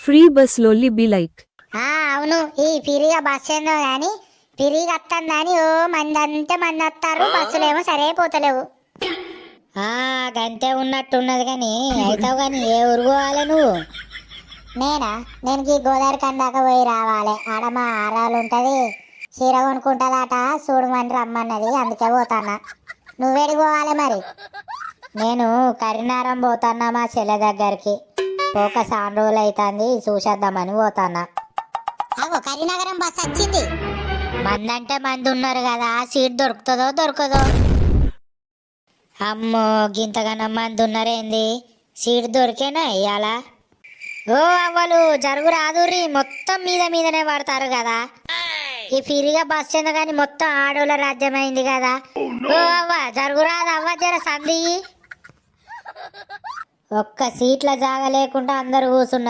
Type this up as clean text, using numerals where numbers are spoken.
Free bus లొల్లి be like. అవును, ఈ పిరిగా బస్ ఏందో గాని పిరిగి వస్తుందని ఓ మంది అంతే మంది వస్తారు, బస్సులేమో సరే పోతలేవు. గంతే ఉన్నట్టున్నది కానీ అవుతావు కానీ ఏ ఊరు పోవాలి నువ్వు? నేను ఈ గోదావరి కందాక పోయి రావాలి. ఆడ మా ఆరాలు ఉంటది, చీర కొనుక్కుంటదట, చూడమని రమ్మన్నది, అందుకే పోతాన్నా. నువ్వేడికి పోవాలి మరి? నేను కరీంనగరం పోతాన్నా మా చెల్లె దగ్గరికి. పోక సాన్ రోజులు అవుతుంది, చూసేద్దామని పోతాన్నా. కరీంనగరం బస్ వచ్చింది. మందంటే మంది ఉన్నారు కదా, సీట్ దొరుకుతుందో దొరకదో. అమ్మో గింతగానం మంది ఉన్నారేంది, సీట్ దొరికేనా ఇయ్యాల? ఓ అవ్వలు జరుగు రాదుర్రి, మొత్తం మీద మీదనే పడతారు కదా. ఈ ఫ్రీగా బస్ ఏందో కానీ మొత్తం ఆడోళ్ళ రాజ్యమైంది కదా. ఓ అవ్వ జరుగు రాదు అవ్వ, జర సంది. ఒక్క సీట్ల జాగ లేకుండా అందరు కూర్చున్నారు.